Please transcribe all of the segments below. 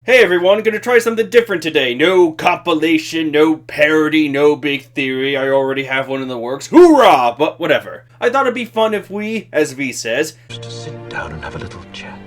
Hey everyone, gonna try something different today. No compilation, no parody, no big theory. I already have one in the works. Hoorah! But whatever. I thought it'd be fun if we, as V says, just to sit down and have a little chat.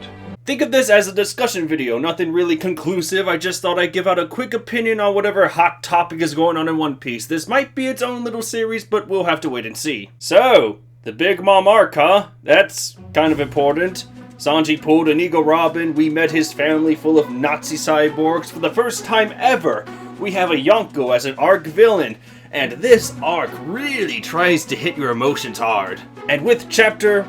Think of this as a discussion video, nothing really conclusive. I just thought I'd give out a quick opinion on whatever hot topic is going on in One Piece. This might be its own little series, but we'll have to wait and see. So, the Big Mom arc, huh? That's kind of important. Sanji pulled an Eagle Robin, we met his family full of Nazi cyborgs. For the first time ever, we have a Yonko as an arc villain. And this arc really tries to hit your emotions hard. And with chapter,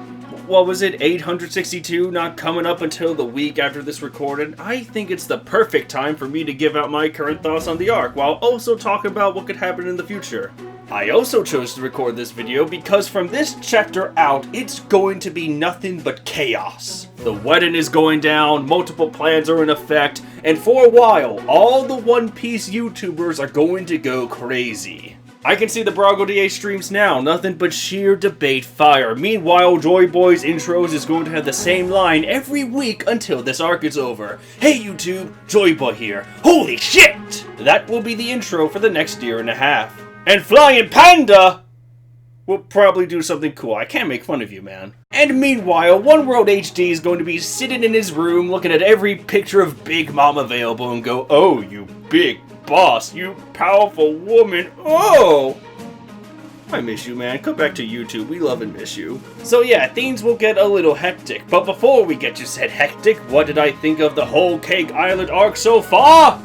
what was it, 862 not coming up until the week after this recorded, I think it's the perfect time for me to give out my current thoughts on the arc, while also talking about what could happen in the future. I also chose to record this video because from this chapter out, it's going to be nothing but chaos. The wedding is going down, multiple plans are in effect, and for a while, all the One Piece YouTubers are going to go crazy. I can see the Brago DA streams now, nothing but sheer debate fire. Meanwhile, Joy Boy's intros is going to have the same line every week until this arc is over. Hey YouTube, Joy Boy here. Holy shit! That will be the intro for the next year and a half. And Flying Panda will probably do something cool. I can't make fun of you, man. And meanwhile, One World HD is going to be sitting in his room looking at every picture of Big Mom available and go, "Oh, you big boss, you powerful woman, oh!" I miss you, man. Come back to YouTube. We love and miss you. So yeah, things will get a little hectic. But before we get to said hectic, what did I think of the whole Cake Island arc so far?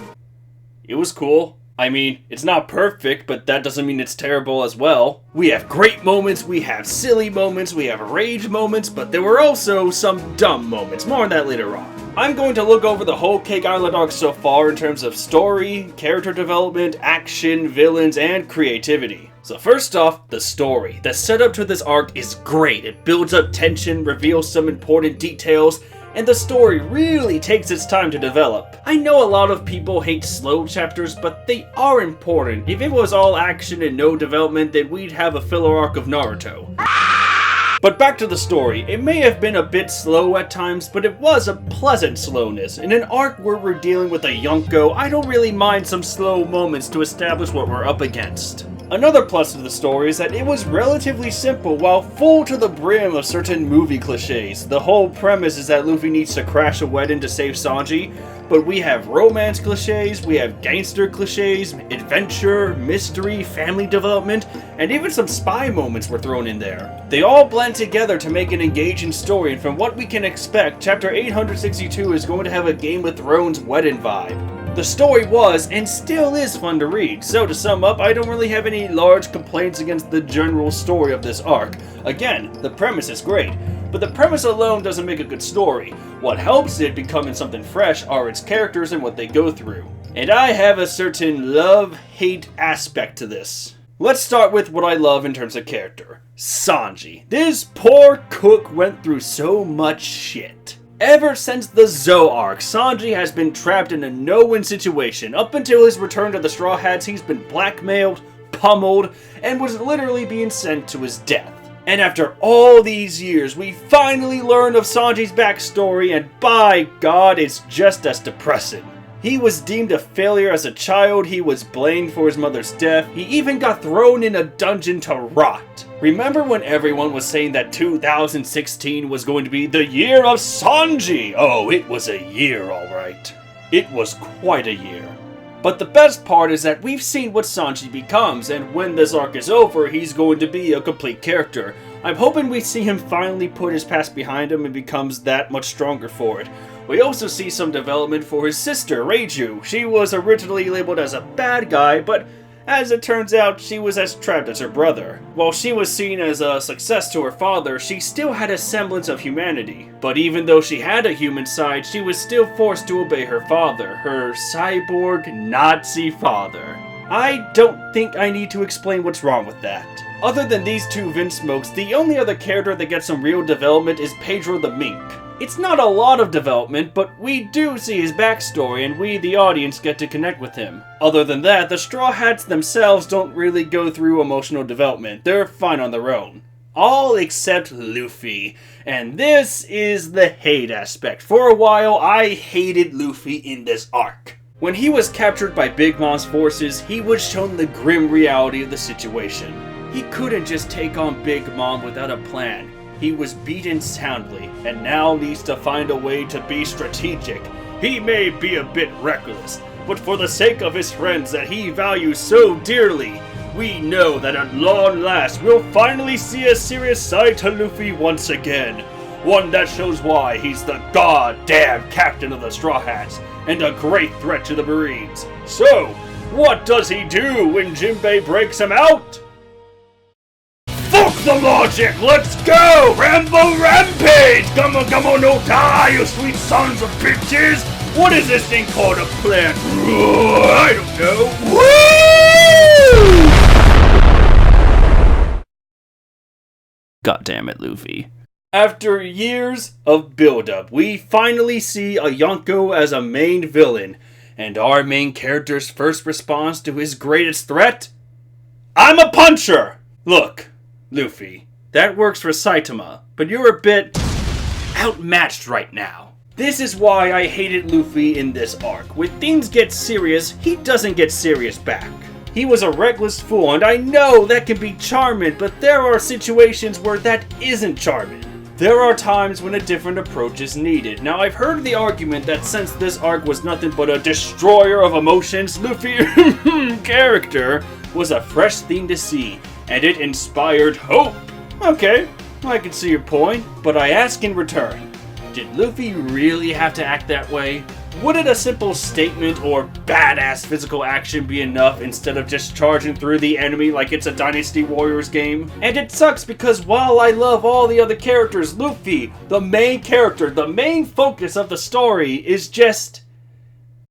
It was cool. I mean, it's not perfect, but that doesn't mean it's terrible as well. We have great moments, we have silly moments, we have rage moments, but there were also some dumb moments. More on that later on. I'm going to look over the whole Cake Island arc so far in terms of story, character development, action, villains, and creativity. So first off, the story. The setup to this arc is great. It builds up tension, reveals some important details, and the story really takes its time to develop. I know a lot of people hate slow chapters, but they are important. If it was all action and no development, then we'd have a filler arc of Naruto. But back to the story. It may have been a bit slow at times, but it was a pleasant slowness. In an arc where we're dealing with a Yonko, I don't really mind some slow moments to establish what we're up against. Another plus to the story is that it was relatively simple while full to the brim of certain movie cliches. The whole premise is that Luffy needs to crash a wedding to save Sanji, but we have romance cliches, we have gangster cliches, adventure, mystery, family development, and even some spy moments were thrown in there. They all blend together to make an engaging story, and from what we can expect, chapter 862 is going to have a Game of Thrones wedding vibe. The story was, and still is, fun to read, so to sum up, I don't really have any large complaints against the general story of this arc. Again, the premise is great, but the premise alone doesn't make a good story. What helps it becoming something fresh are its characters and what they go through. And I have a certain love-hate aspect to this. Let's start with what I love in terms of character. Sanji. This poor cook went through so much shit. Ever since the Zou arc, Sanji has been trapped in a no-win situation. Up until his return to the Straw Hats, he's been blackmailed, pummeled, and was literally being sent to his death. And after all these years, we finally learn of Sanji's backstory, and by God, it's just as depressing. He was deemed a failure as a child, he was blamed for his mother's death, he even got thrown in a dungeon to rot. Remember when everyone was saying that 2016 was going to be the year of Sanji? Oh, it was a year, alright. It was quite a year. But the best part is that we've seen what Sanji becomes, and when this arc is over, he's going to be a complete character. I'm hoping we see him finally put his past behind him and becomes that much stronger for it. We also see some development for his sister, Reiju. She was originally labeled as a bad guy, but as it turns out, she was as trapped as her brother. While she was seen as a success to her father, she still had a semblance of humanity. But even though she had a human side, she was still forced to obey her father, her cyborg Nazi father. I don't think I need to explain what's wrong with that. Other than these two Vince Smokes, the only other character that gets some real development is Pedro the Mink. It's not a lot of development, but we do see his backstory and we, the audience, get to connect with him. Other than that, the Straw Hats themselves don't really go through emotional development. They're fine on their own. all except Luffy. And this is the hate aspect. For a while, I hated Luffy in this arc. When he was captured by Big Mom's forces, he was shown the grim reality of the situation. He couldn't just take on Big Mom without a plan. He was beaten soundly, and now needs to find a way to be strategic. He may be a bit reckless, but for the sake of his friends that he values so dearly, we know that at long last we'll finally see a serious side to Luffy once again. One that shows why he's the goddamn captain of the Straw Hats, and a great threat to the Marines. So, what does he do when Jinbei breaks him out? Fuck the logic! Let's go! Rambo Rampage! Gummo Gummo no die, you sweet sons of bitches! What is this thing called, a plan? I don't know. Woo! God damn it, Luffy. After years of build-up, we finally see a Yonko as a main villain, and our main character's first response to his greatest threat? I'm a puncher! Look, Luffy, that works for Saitama, but you're a bit outmatched right now. This is why I hated Luffy in this arc. When things get serious, he doesn't get serious back. He was a reckless fool, and I know that can be charming, but there are situations where that isn't charming. There are times when a different approach is needed. Now, I've heard the argument that since this arc was nothing but a destroyer of emotions, Luffy character was a fresh thing to see, and it inspired hope. Okay, I can see your point, but I ask in return, did Luffy really have to act that way? Wouldn't a simple statement or badass physical action be enough instead of just charging through the enemy like it's a Dynasty Warriors game? And it sucks because while I love all the other characters, Luffy, the main character, the main focus of the story, is just...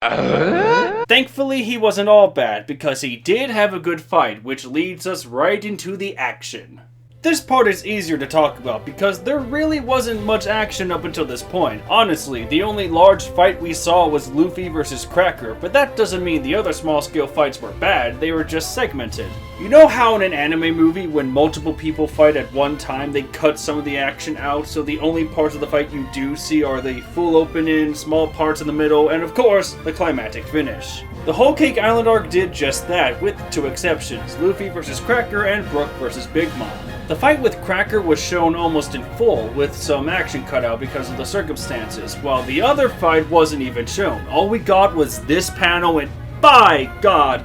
Thankfully, he wasn't all bad because he did have a good fight, which leads us right into the action. This part is easier to talk about because there really wasn't much action up until this point. Honestly, the only large fight we saw was Luffy versus Cracker, but that doesn't mean the other small-scale fights were bad, they were just segmented. You know how in an anime movie, when multiple people fight at one time, they cut some of the action out, so the only parts of the fight you do see are the full opening, small parts in the middle, and of course, the climactic finish. The Whole Cake Island arc did just that, with two exceptions, Luffy versus Cracker and Brook versus Big Mom. The fight with Cracker was shown almost in full, with some action cut out because of the circumstances, while the other fight wasn't even shown. All we got was this panel, and by God,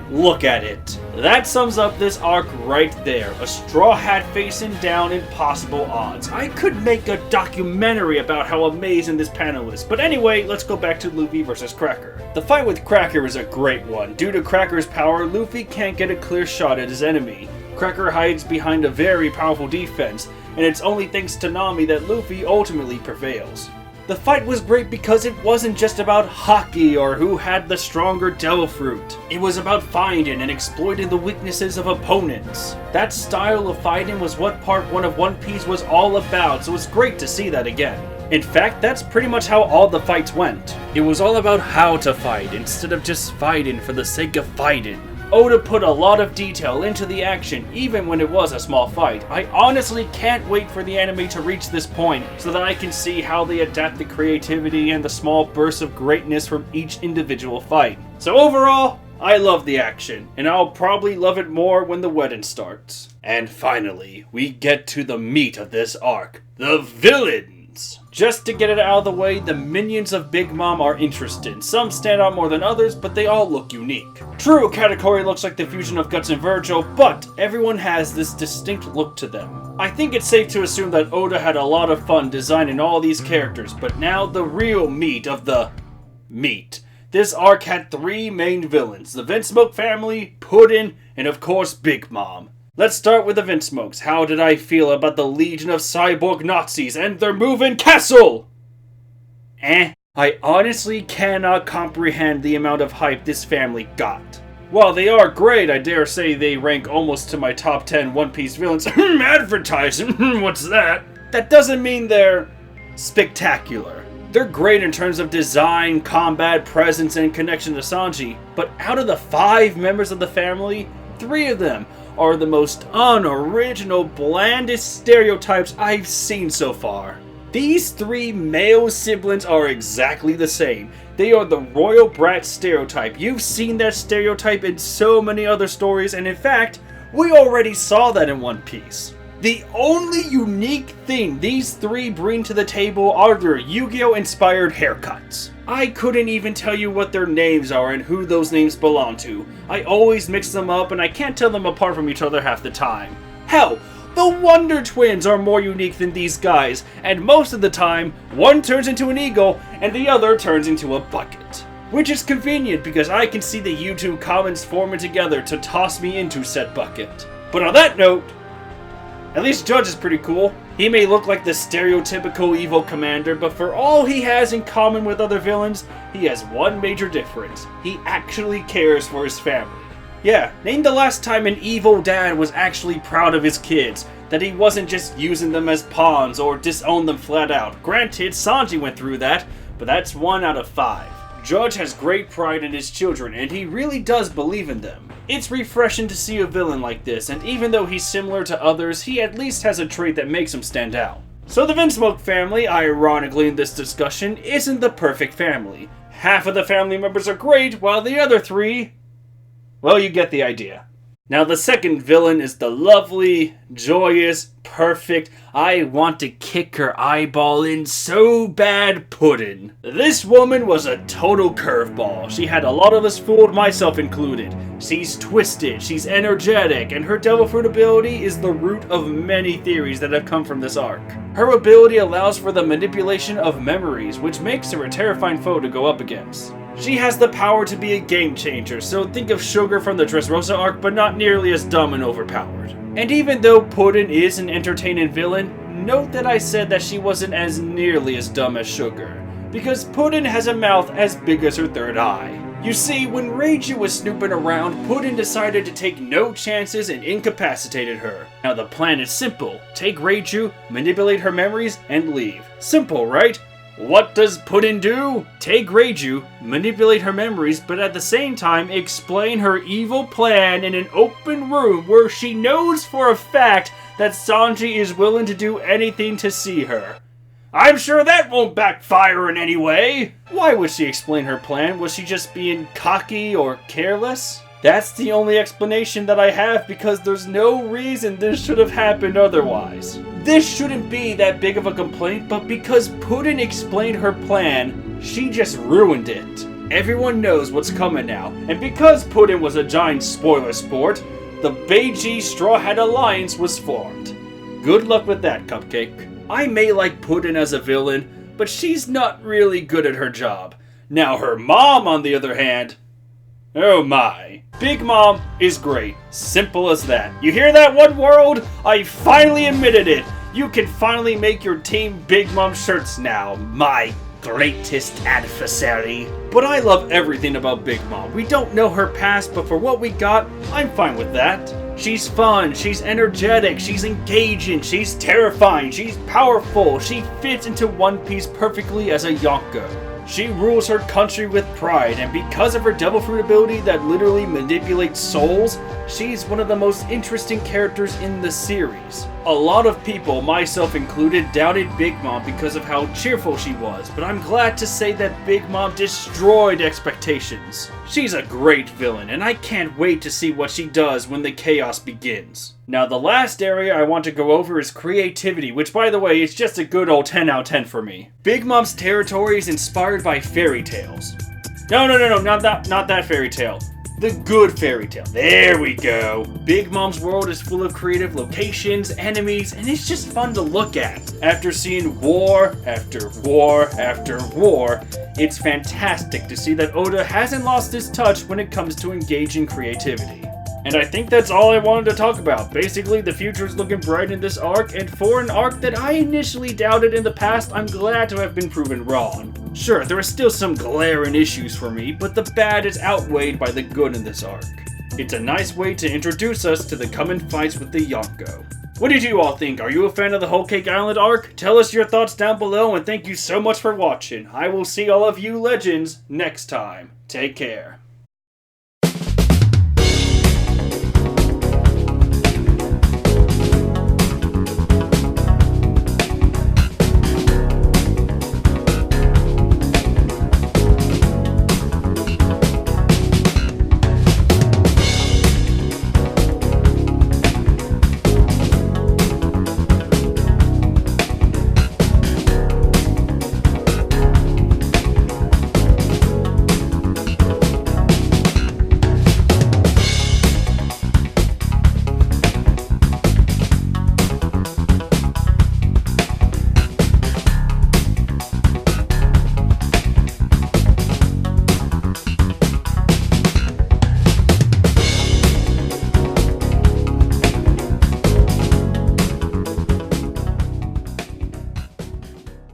look at it. That sums up this arc right there. A straw hat facing down impossible odds. I could make a documentary about how amazing this panel is. But anyway, let's go back to Luffy versus Cracker. The fight with Cracker is a great one. Due to Cracker's power, Luffy can't get a clear shot at his enemy. Cracker hides behind a very powerful defense, and it's only thanks to Nami that Luffy ultimately prevails. The fight was great because it wasn't just about hockey or who had the stronger devil fruit. It was about finding and exploiting the weaknesses of opponents. That style of fighting was what part 1 of One Piece was all about, so it's great to see that again. In fact, that's pretty much how all the fights went. It was all about how to fight instead of just fighting for the sake of fighting. Oda put a lot of detail into the action, even when it was a small fight. I honestly can't wait for the anime to reach this point, so that I can see how they adapt the creativity and the small bursts of greatness from each individual fight. So overall, I love the action, and I'll probably love it more when the wedding starts. And finally, we get to the meat of this arc, the villains! Just to get it out of the way, the minions of Big Mom are interesting. Some stand out more than others, but they all look unique. True, Katakuri looks like the fusion of Guts and Virgil, but everyone has this distinct look to them. I think it's safe to assume that Oda had a lot of fun designing all these characters, but now the real meat of the meat. This arc had 3 main villains, the Vinsmoke family, Puddin', and of course Big Mom. Let's start with the Vinsmokes. How did I feel about the Legion of Cyborg Nazis and their moving castle? I honestly cannot comprehend the amount of hype this family got. While they are great, I dare say they rank almost to my top 10 One Piece villains. Advertising, what's that? That doesn't mean they're spectacular. They're great in terms of design, combat, presence, and connection to Sanji, but out of the 5 members of the family, 3 of them are the most unoriginal, blandest stereotypes I've seen so far. These three male siblings are exactly the same. They are the royal brat stereotype. You've seen that stereotype in so many other stories, and in fact, we already saw that in One Piece. The only unique thing these three bring to the table are their Yu-Gi-Oh! Inspired haircuts. I couldn't even tell you what their names are and who those names belong to. I always mix them up and I can't tell them apart from each other half the time. Hell, the Wonder Twins are more unique than these guys, and most of the time, one turns into an eagle and the other turns into a bucket. Which is convenient because I can see the YouTube comments forming together to toss me into said bucket. But on that note, at least Judge is pretty cool. He may look like the stereotypical evil commander, but for all he has in common with other villains, he has one major difference. He actually cares for his family. Yeah, name the last time an evil dad was actually proud of his kids, that he wasn't just using them as pawns or disowned them flat out. Granted, Sanji went through that, but that's 1 out of 5. Judge has great pride in his children, and he really does believe in them. It's refreshing to see a villain like this, and even though he's similar to others, he at least has a trait that makes him stand out. So the Vinsmoke family, ironically in this discussion, isn't the perfect family. Half of the family members are great, while the other 3... well, you get the idea. Now the second villain is the lovely, joyous, perfect, I want to kick her eyeball in so bad Puddin'. This woman was a total curveball. She had a lot of us fooled, myself included. She's twisted, she's energetic, and her devil fruit ability is the root of many theories that have come from this arc. Her ability allows for the manipulation of memories, which makes her a terrifying foe to go up against. She has the power to be a game changer, so think of Sugar from the Dressrosa arc, but not nearly as dumb and overpowered. And even though Puddin' is an entertaining villain, note that I said that she wasn't as nearly as dumb as Sugar, because Puddin' has a mouth as big as her third eye. You see, when Reiju was snooping around, Puddin' decided to take no chances and incapacitated her. Now the plan is simple. Take Reiju, manipulate her memories, and leave. Simple, right? What does Puddin' do? Take Reiju, manipulate her memories, but at the same time explain her evil plan in an open room where she knows for a fact that Sanji is willing to do anything to see her. I'm sure that won't backfire in any way! Why would she explain her plan? Was she just being cocky or careless? That's the only explanation that I have, because there's no reason this should have happened otherwise. This shouldn't be that big of a complaint, but because Puddin' explained her plan, she just ruined it. Everyone knows what's coming now, and because Puddin' was a giant spoiler sport, the Beiji Straw Hat Alliance was formed. Good luck with that, Cupcake. I may like Puddin' as a villain, but she's not really good at her job. Now her mom, on the other hand, oh my. Big Mom is great. Simple as that. You hear that, One World? I finally admitted it. You can finally make your Team Big Mom shirts now, my greatest adversary. But I love everything about Big Mom. We don't know her past, but for what we got, I'm fine with that. She's fun, she's energetic, she's engaging, she's terrifying, she's powerful, she fits into One Piece perfectly as a Yonko. She rules her country with pride, and because of her devil fruit ability that literally manipulates souls, she's one of the most interesting characters in the series. A lot of people, myself included, doubted Big Mom because of how cheerful she was, but I'm glad to say that Big Mom destroyed expectations. She's a great villain, and I can't wait to see what she does when the chaos begins. Now the last area I want to go over is creativity, which by the way is just a good old 10 out of 10 for me. Big Mom's territory is inspired by fairy tales. No, not that fairy tale. The good fairy tale. There we go. Big Mom's world is full of creative locations, enemies, and it's just fun to look at. After seeing war after war after war, it's fantastic to see that Oda hasn't lost his touch when it comes to engaging creativity. And I think that's all I wanted to talk about. Basically, the future is looking bright in this arc, and for an arc that I initially doubted in the past, I'm glad to have been proven wrong. Sure, there are still some glaring issues for me, but the bad is outweighed by the good in this arc. It's a nice way to introduce us to the coming fights with the Yonko. What did you all think? Are you a fan of the Whole Cake Island arc? Tell us your thoughts down below, and thank you so much for watching. I will see all of you legends next time. Take care.